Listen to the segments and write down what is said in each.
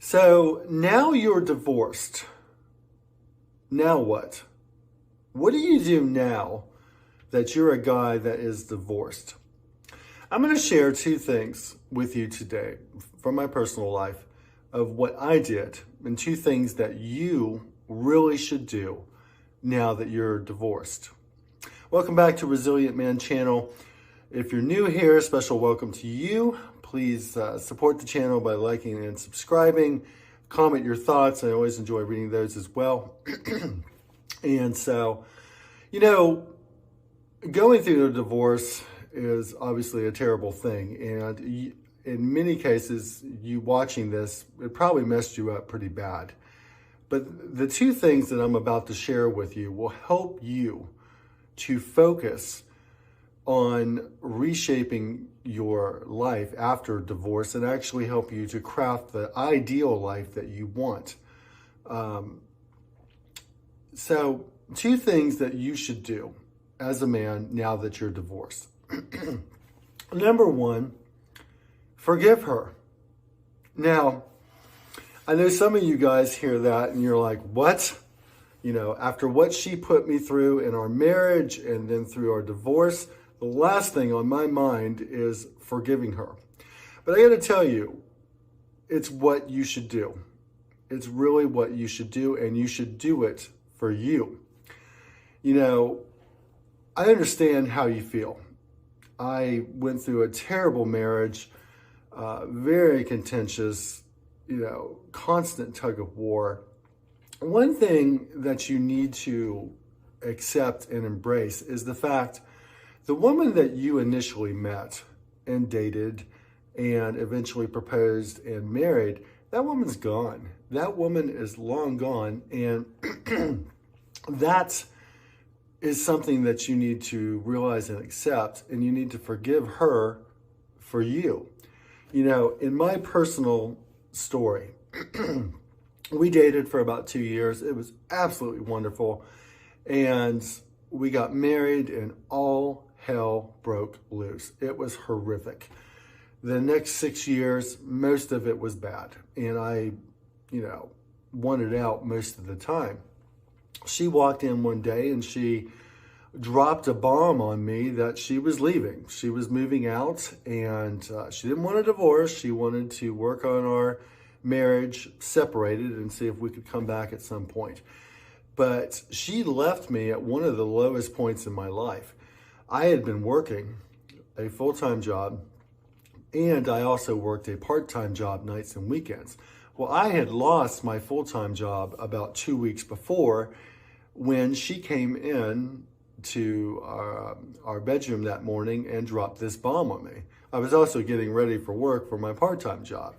So now you're divorced. Now what? What do you do now that you're a guy that is divorced? I'm going to share two things with you today from my personal life of what I did and two things that you really should do now that you're divorced. Welcome back to Resilient Man channel. If you're new here, special welcome to you. Please support the channel by liking and subscribing. Comment your thoughts. I always enjoy reading those as well. And so, going through a divorce is obviously a terrible thing. And in many cases, you watching this, it probably messed you up pretty bad. But the two things that I'm about to share with you will help you to focus on reshaping your life after divorce and actually help you to craft the ideal life that you want. So two things that you should do as a man now that you're divorced. Number one, forgive her. Now, I know some of you guys hear that and you're like, what? After what she put me through in our marriage and then through our divorce, the last thing on my mind is forgiving her. But I got to tell you, it's what you should do. It's really what you should do, and you should do it for you. I understand how you feel. I went through a terrible marriage, very contentious, constant tug of war. One thing that you need to accept and embrace is the fact the woman that you initially met and dated and eventually proposed and married, that woman's gone. That woman is long gone. And that is something that you need to realize and accept, and you need to forgive her for you. In my personal story, we dated for about 2 years. It was absolutely wonderful. And we got married and all hell broke loose. It was horrific. The next 6 years, most of it was bad. And I, wanted out most of the time. She walked in one day and she dropped a bomb on me that she was leaving. She was moving out, and she didn't want a divorce. She wanted to work on our marriage separated and see if we could come back at some point. But she left me at one of the lowest points in my life. I had been working a full-time job, and I also worked a part-time job nights and weekends. Well, I had lost my full-time job about 2 weeks before when she came in to our bedroom that morning and dropped this bomb on me. I was also getting ready for work for my part-time job.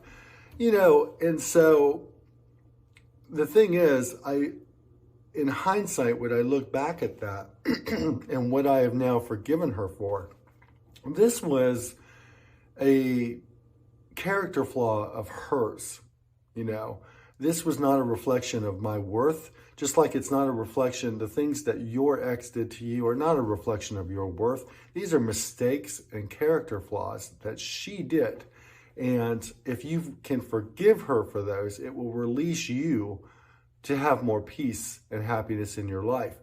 And so the thing is, in hindsight, when I look back at that and what I have now forgiven her for, this was a character flaw of hers. This was not a reflection of my worth, just like it's not a reflection, the things that your ex did to you are not a reflection of your worth. These are mistakes and character flaws that she did. And if you can forgive her for those, it will release you to have more peace and happiness in your life.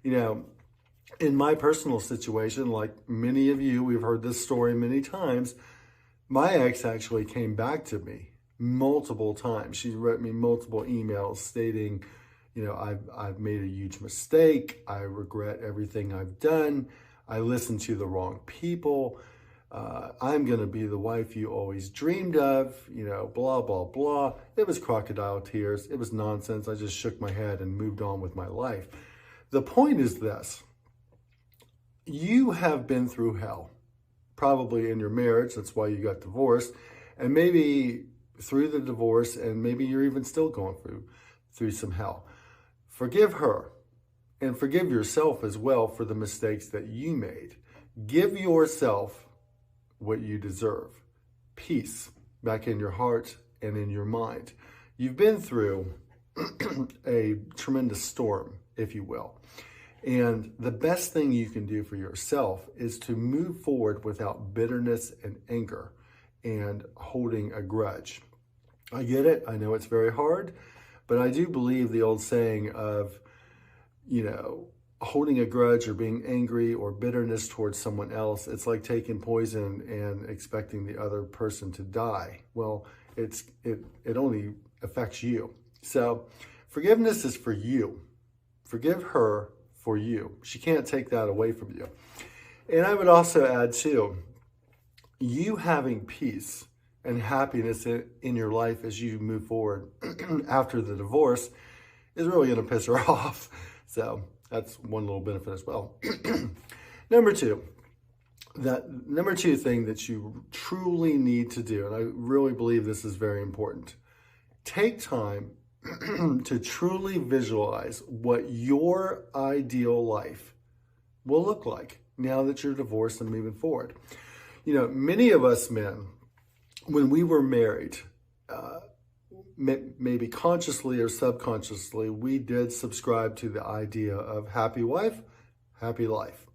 In my personal situation, like many of you, we've heard this story many times, my ex actually came back to me multiple times. She wrote me multiple emails stating, I've made a huge mistake. I regret everything I've done. I listened to the wrong people. I'm going to be the wife you always dreamed of, blah, blah, blah. It was crocodile tears. It was nonsense. I just shook my head and moved on with my life. The point is this. You have been through hell, probably in your marriage. That's why you got divorced. And maybe through the divorce, and maybe you're even still going through some hell. Forgive her and forgive yourself as well for the mistakes that you made. Give yourself what you deserve. Peace back in your heart and in your mind. You've been through a tremendous storm, if you will. And the best thing you can do for yourself is to move forward without bitterness and anger and holding a grudge. I get it. I know it's very hard, but I do believe the old saying of, holding a grudge or being angry or bitterness towards someone else, it's like taking poison and expecting the other person to die. Well, it only affects you. So forgiveness is for you. Forgive her for you. She can't take that away from you. And I would also add too, you having peace and happiness in your life as you move forward after the divorce is really going to piss her off. So that's one little benefit as well. Number two thing that you truly need to do, and I really believe this is very important, take time to truly visualize what your ideal life will look like now that you're divorced and moving forward. Many of us men, when we were married, maybe consciously or subconsciously, we did subscribe to the idea of happy wife, happy life.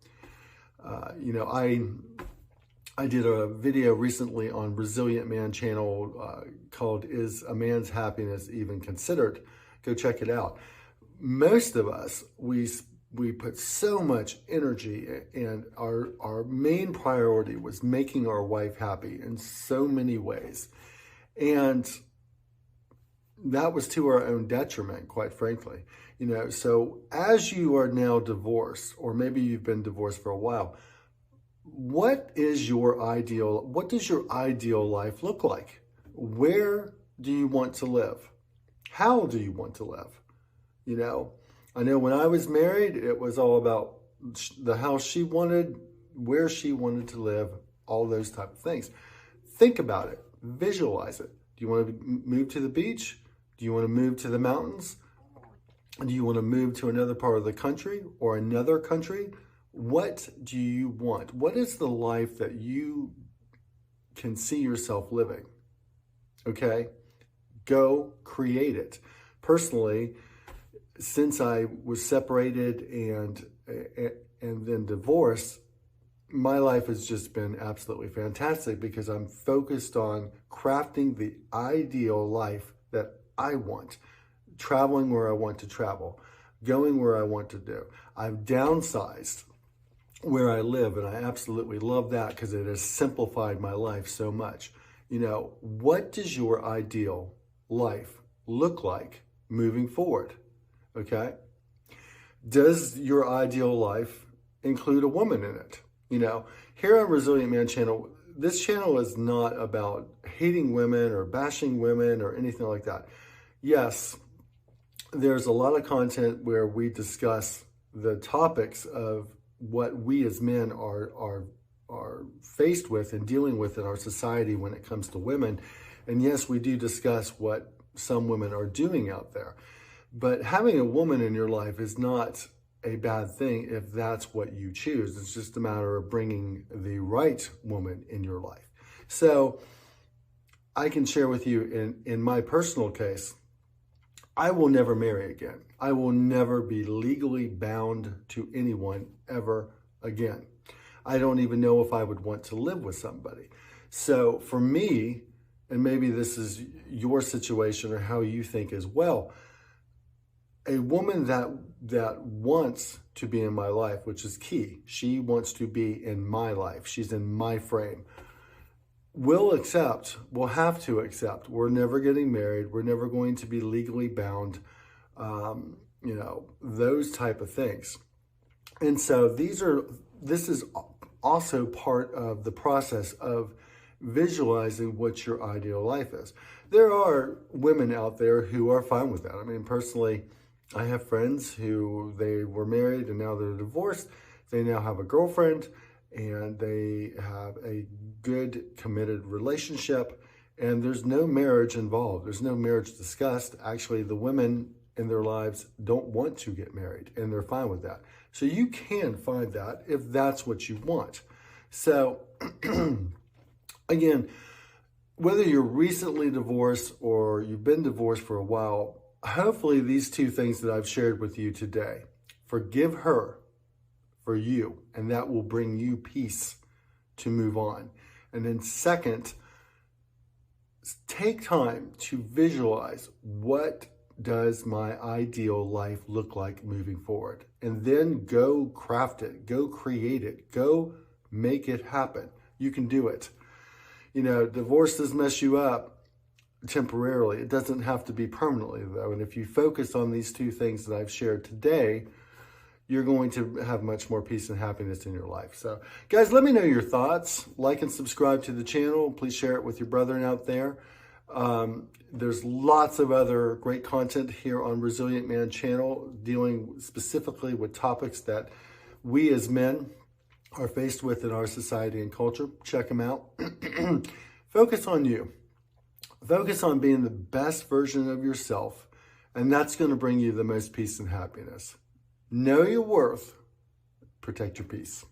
I did a video recently on Resilient Man channel called "Is a Man's Happiness Even Considered?" Go check it out. Most of us, we put so much energy, and our main priority was making our wife happy in so many ways. And that was to our own detriment, quite frankly. So as you are now divorced, or maybe you've been divorced for a while, what does your ideal life look like? Where do you want to live? How do you want to live? I know when I was married, it was all about the house she wanted, where she wanted to live, all those type of things. Think about it. Visualize it. Do you want to move to the beach? Do you want to move to the mountains? Do you want to move to another part of the country or another country? What do you want? What is the life that you can see yourself living? Okay? Go create it. Personally, since I was separated and then divorced, my life has just been absolutely fantastic because I'm focused on crafting the ideal life that I want, traveling where I want to travel, going where I want to do. I've downsized where I live, and I absolutely love that because it has simplified my life so much. What does your ideal life look like moving forward? Okay? Does your ideal life include a woman in it? Here on Resilient Man channel, this channel is not about hating women or bashing women or anything like that. Yes, there's a lot of content where we discuss the topics of what we as men are faced with and dealing with in our society when it comes to women. And yes, we do discuss what some women are doing out there. But having a woman in your life is not a bad thing if that's what you choose. It's just a matter of bringing the right woman in your life. So I can share with you in my personal case, I will never marry again. I will never be legally bound to anyone ever again. I don't even know if I would want to live with somebody. So for me, and maybe this is your situation or how you think as well, a woman that wants to be in my life, which is key. She wants to be in my life. She's in my frame. We'll have to accept. We're never getting married. We're never going to be legally bound. Those type of things. And so this is also part of the process of visualizing what your ideal life is. There are women out there who are fine with that. I mean, personally, I have friends who they were married and now they're divorced. They now have a girlfriend and they have a good committed relationship, and there's no marriage involved. There's no marriage discussed. Actually, the women in their lives don't want to get married and they're fine with that. So you can find that if that's what you want. So again, whether you're recently divorced or you've been divorced for a while, hopefully these two things that I've shared with you today, forgive her for you, and that will bring you peace to move on. And then second, take time to visualize, what does my ideal life look like moving forward? And then go craft it, go create it, go make it happen. You can do it. You know, divorce does mess you up temporarily. It doesn't have to be permanently, though. And if you focus on these two things that I've shared today, you're going to have much more peace and happiness in your life. So, guys, let me know your thoughts. Like and subscribe to the channel. Please share it with your brethren out there. There's lots of other great content here on Resilient Man channel, dealing specifically with topics that we as men are faced with in our society and culture. Check them out. Focus on you. Focus on being the best version of yourself, and that's going to bring you the most peace and happiness. Know your worth. Protect your peace.